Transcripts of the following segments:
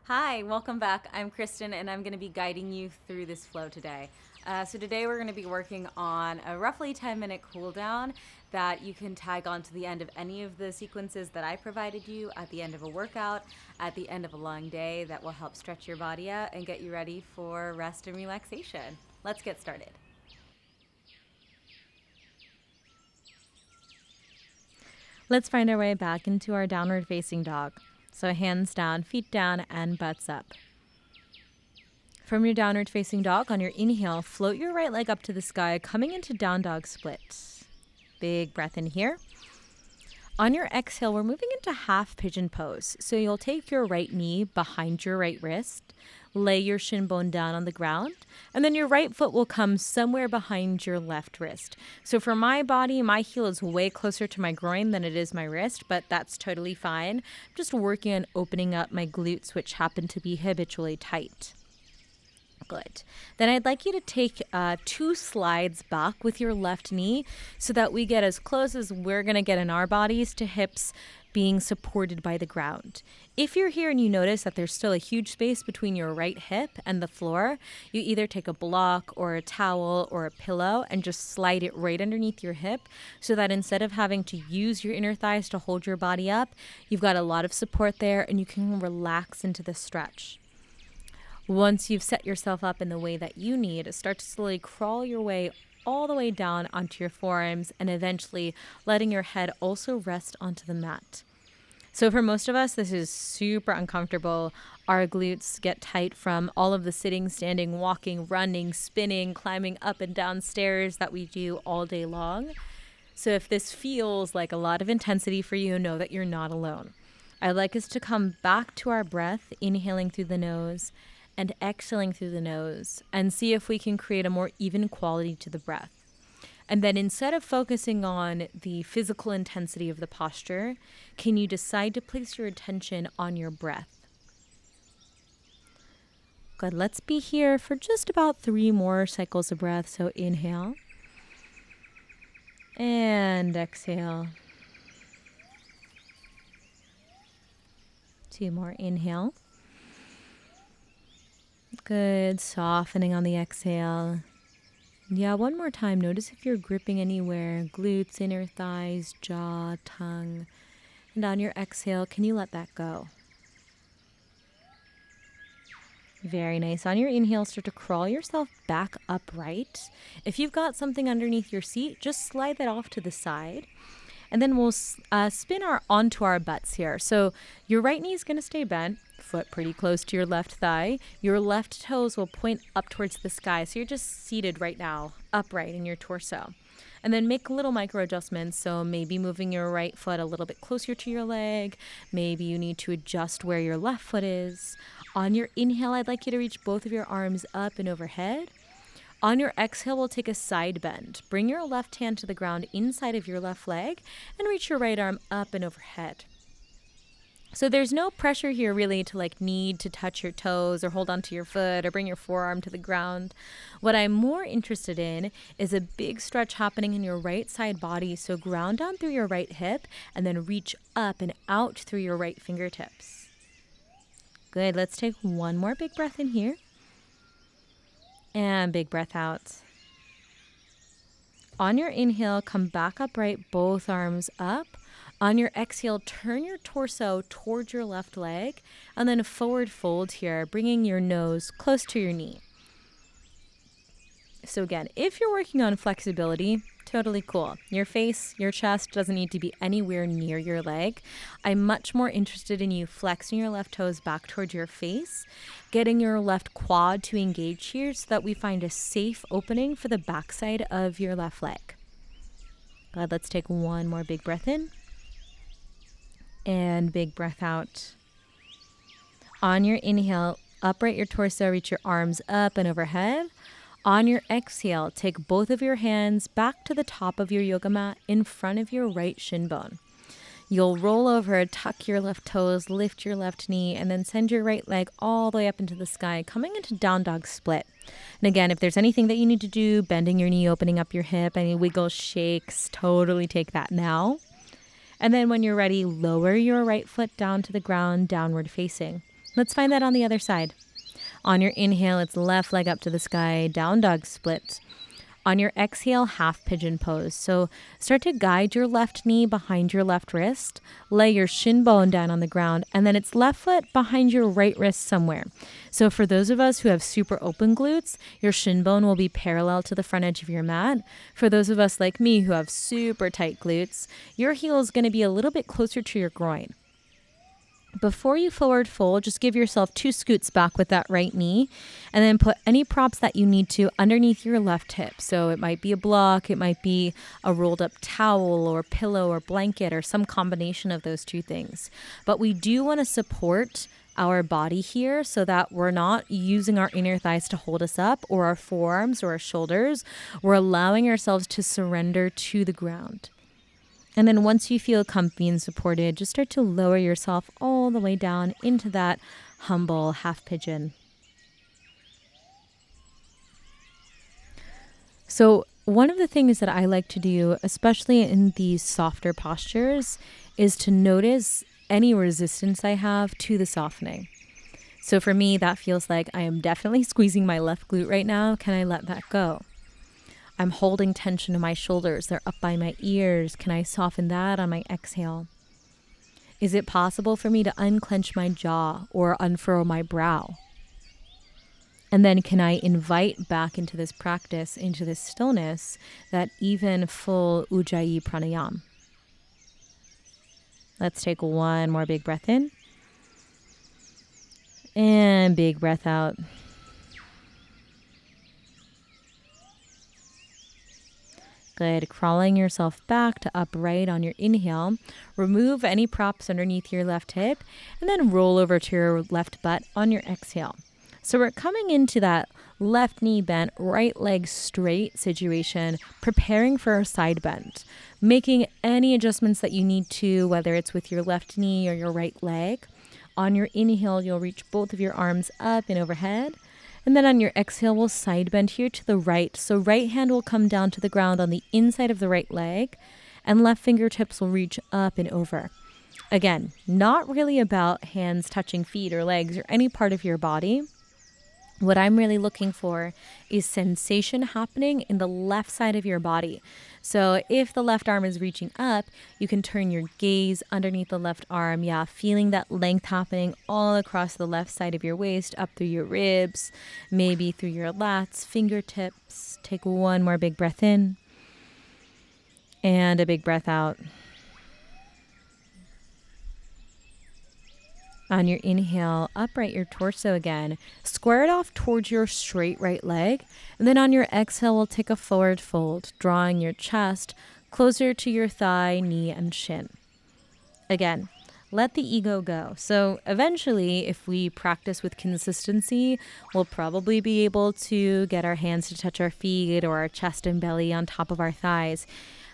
Hi, welcome back. I'm Kristin, and I'm going to be guiding you through this flow today. So today we're going to be working on a roughly 10-minute cool down that you can tag on to the end of any of the sequences that I provided you at the end of a workout, at the end of a long day that will help stretch your body out and get you ready for rest and relaxation. Let's get started. Let's find our way back into our downward facing dog. So hands down, feet down, and butts up. From your downward facing dog, on your inhale, float your right leg up to the sky, coming into down dog split. Big breath in here. On your exhale, we're moving into half pigeon pose. So you'll take your right knee behind your right wrist, lay your shin bone down on the ground, and then your right foot will come somewhere behind your left wrist. So for my body, my heel is way closer to my groin than it is my wrist, but that's totally fine. I'm just working on opening up my glutes, which happen to be habitually tight. Good. Then I'd like you to take 2 slides back with your left knee so that we get as close as we're going to get in our bodies to hips being supported by the ground. If you're here and you notice that there's still a huge space between your right hip and the floor, you either take a block or a towel or a pillow and just slide it right underneath your hip so that instead of having to use your inner thighs to hold your body up, you've got a lot of support there and you can relax into the stretch. Once you've set yourself up in the way that you need, start to slowly crawl your way all the way down onto your forearms and eventually letting your head also rest onto the mat. So for most of us, this is super uncomfortable. Our glutes get tight from all of the sitting, standing, walking, running, spinning, climbing up and down stairs that we do all day long. So if this feels like a lot of intensity for you, know that you're not alone. I'd like us to come back to our breath, inhaling through the nose and exhaling through the nose, and see if we can create a more even quality to the breath. And then instead of focusing on the physical intensity of the posture, can you decide to place your attention on your breath? Good, let's be here for just about 3 more cycles of breath. So inhale and exhale. 2 more, inhale. Good, softening on the exhale. Yeah, one more time. Notice if you're gripping anywhere, glutes, inner thighs, jaw, tongue. And on your exhale, can you let that go? Very nice. On your inhale, start to crawl yourself back upright. If you've got something underneath your seat, just slide that off to the side. And then we'll spin onto our butts here. So your right knee is going to stay bent, foot pretty close to your left thigh. Your left toes will point up towards the sky. So you're just seated right now, upright in your torso. And then make little micro adjustments. So maybe moving your right foot a little bit closer to your leg. Maybe you need to adjust where your left foot is. On your inhale, I'd like you to reach both of your arms up and overhead. On your exhale, we'll take a side bend. Bring your left hand to the ground inside of your left leg and reach your right arm up and overhead. So there's no pressure here really to need to touch your toes or hold onto your foot or bring your forearm to the ground. What I'm more interested in is a big stretch happening in your right side body. So ground down through your right hip and then reach up and out through your right fingertips. Good, let's take 1 more big breath in here. And big breath out. On your inhale, come back upright, both arms up. On your exhale, turn your torso towards your left leg and then forward fold here, bringing your nose close to your knee. So again, if you're working on flexibility, totally cool. Your face, your chest doesn't need to be anywhere near your leg. I'm much more interested in you flexing your left toes back towards your face, getting your left quad to engage here so that we find a safe opening for the backside of your left leg. Good, let's take 1 more big breath in. And big breath out. On your inhale, upright your torso, reach your arms up and overhead. On your exhale, take both of your hands back to the top of your yoga mat in front of your right shin bone. You'll roll over, tuck your left toes, lift your left knee, and then send your right leg all the way up into the sky, coming into down dog split. And again, if there's anything that you need to do, bending your knee, opening up your hip, any wiggles, shakes, totally take that now. And then when you're ready, lower your right foot down to the ground, downward facing. Let's find that on the other side. On your inhale, it's left leg up to the sky, down dog split. On your exhale, half pigeon pose. So start to guide your left knee behind your left wrist, lay your shin bone down on the ground, and then it's left foot behind your right wrist somewhere. So for those of us who have super open glutes, your shin bone will be parallel to the front edge of your mat. For those of us like me who have super tight glutes, your heel is going to be a little bit closer to your groin. Before you forward fold, just give yourself 2 scoots back with that right knee, and then put any props that you need to underneath your left hip. So it might be a block, it might be a rolled up towel or pillow or blanket or some combination of those 2 things. But we do want to support our body here so that we're not using our inner thighs to hold us up, or our forearms or our shoulders. We're allowing ourselves to surrender to the ground. And then once you feel comfy and supported, just start to lower yourself all the way down into that humble half pigeon. So one of the things that I like to do, especially in these softer postures, is to notice any resistance I have to the softening. So for me, that feels like I am definitely squeezing my left glute right now. Can I let that go? I'm holding tension in my shoulders. They're up by my ears. Can I soften that on my exhale? Is it possible for me to unclench my jaw or unfurl my brow? And then can I invite back into this practice, into this stillness, that even full Ujjayi pranayam? Let's take one more big breath in. And big breath out. Good. Crawling yourself back to upright on your inhale. Remove any props underneath your left hip, and then roll over to your left butt on your exhale. So we're coming into that left knee bent, right leg straight situation, preparing for a side bend, making any adjustments that you need to, whether it's with your left knee or your right leg. On your inhale, you'll reach both of your arms up and overhead. And then on your exhale, we'll side bend here to the right. So right hand will come down to the ground on the inside of the right leg, and left fingertips will reach up and over. Again, not really about hands touching feet or legs or any part of your body. What I'm really looking for is sensation happening in the left side of your body. So if the left arm is reaching up, you can turn your gaze underneath the left arm. Yeah, feeling that length happening all across the left side of your waist, up through your ribs, maybe through your lats, fingertips. Take one more big breath in and a big breath out. On your inhale, upright your torso again. Square it off towards your straight right leg. And then on your exhale, we'll take a forward fold, drawing your chest closer to your thigh, knee, and shin. Again, let the ego go. So eventually, if we practice with consistency, we'll probably be able to get our hands to touch our feet or our chest and belly on top of our thighs.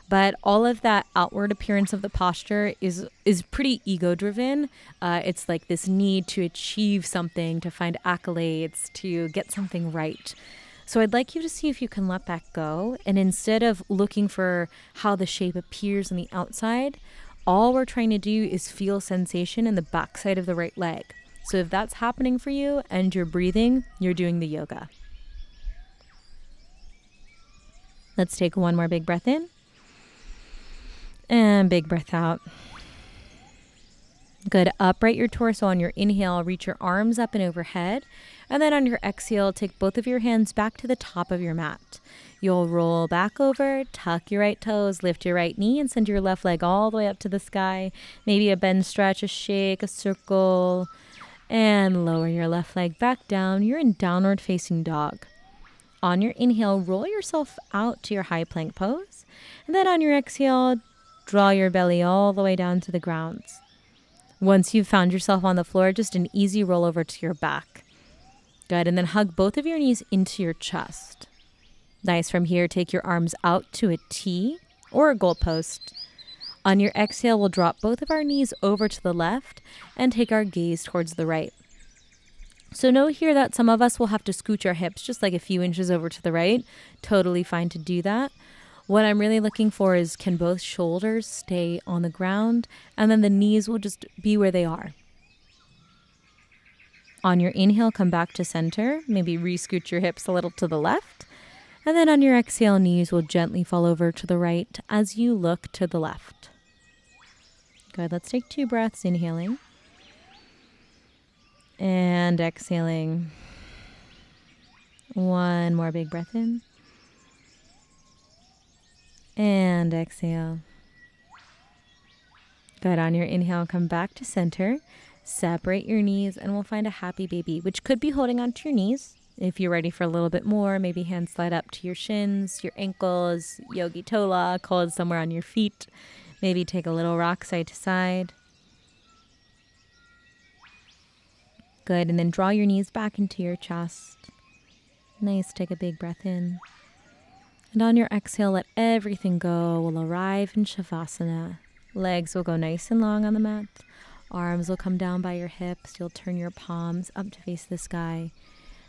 But all of that outward appearance of the posture is pretty ego-driven. It's like this need to achieve something, to find accolades, to get something right. So I'd like you to see if you can let that go. And instead of looking for how the shape appears on the outside, all we're trying to do is feel sensation in the backside of the right leg. So if that's happening for you and you're breathing, you're doing the yoga. Let's take one more big breath in. And big breath out. Good. Upright your torso on your inhale. Reach your arms up and overhead. And then on your exhale, take both of your hands back to the top of your mat. You'll roll back over, tuck your right toes, lift your right knee, and send your left leg all the way up to the sky. Maybe a bend, stretch, a shake, a circle. And lower your left leg back down. You're in downward facing dog. On your inhale, roll yourself out to your high plank pose. And then on your exhale, draw your belly all the way down to the ground. Once you've found yourself on the floor, just an easy roll over to your back. Good. And then hug both of your knees into your chest. Nice. From here, take your arms out to a T or a goalpost. On your exhale, we'll drop both of our knees over to the left and take our gaze towards the right. So note here that some of us will have to scooch our hips just like a few inches over to the right. Totally fine to do that. What I'm really looking for is, can both shoulders stay on the ground, and then the knees will just be where they are. On your inhale, come back to center. Maybe re-scoot your hips a little to the left. And then on your exhale, knees will gently fall over to the right as you look to the left. Good. Let's take 2 breaths, inhaling and exhaling. 1 more big breath in and exhale. Good. On your inhale, come back to center. Separate your knees and we'll find a happy baby, which could be holding onto your knees. If you're ready for a little bit more, maybe hands slide up to your shins, your ankles, yogi toe lock, hold somewhere on your feet. Maybe take a little rock side to side. Good. And then draw your knees back into your chest. Nice. Take a big breath in. And on your exhale, let everything go. We'll arrive in Shavasana. Legs will go nice and long on the mat. Arms will come down by your hips. You'll turn your palms up to face the sky.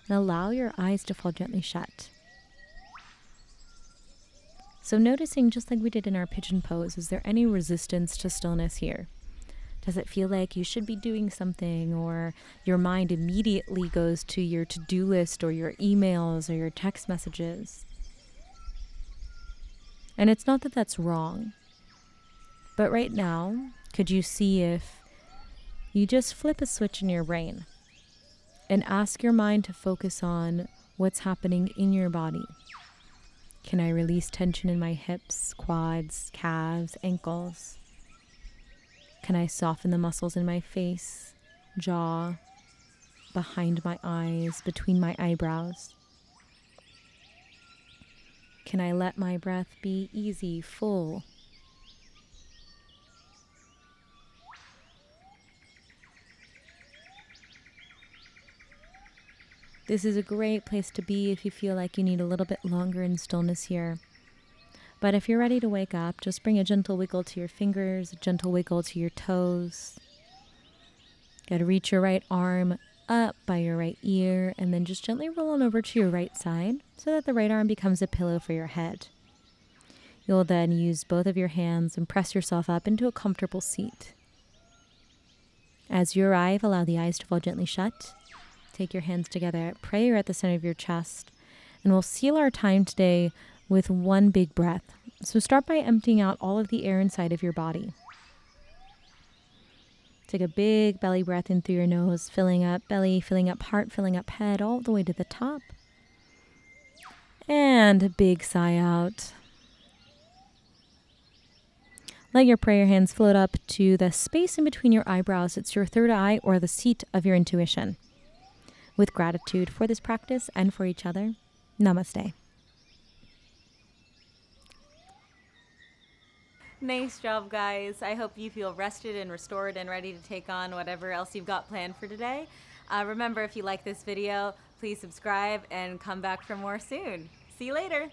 And allow your eyes to fall gently shut. So noticing, just like we did in our pigeon pose, is there any resistance to stillness here? Does it feel like you should be doing something, or your mind immediately goes to your to-do list or your emails or your text messages? And it's not that that's wrong. But right now, could you see if you just flip a switch in your brain and ask your mind to focus on what's happening in your body? Can I release tension in my hips, quads, calves, ankles? Can I soften the muscles in my face, jaw, behind my eyes, between my eyebrows? Can I let my breath be easy, full? This is a great place to be if you feel like you need a little bit longer in stillness here. But if you're ready to wake up, just bring a gentle wiggle to your fingers, a gentle wiggle to your toes. Got to reach your right arm up by your right ear, and then just gently roll on over to your right side so that the right arm becomes a pillow for your head. You'll then use both of your hands and press yourself up into a comfortable seat. As you arrive, allow the eyes to fall gently shut. Take your hands together at prayer at the center of your chest, and we'll seal our time today with one big breath. So start by emptying out all of the air inside of your body. Take a big belly breath in through your nose, filling up belly, filling up heart, filling up head, all the way to the top. And a big sigh out. Let your prayer hands float up to the space in between your eyebrows. It's your third eye or the seat of your intuition. With gratitude for this practice and for each other, namaste. Nice job, guys. I hope you feel rested and restored and ready to take on whatever else you've got planned for today. Remember, if you like this video, please subscribe and come back for more soon. See you later.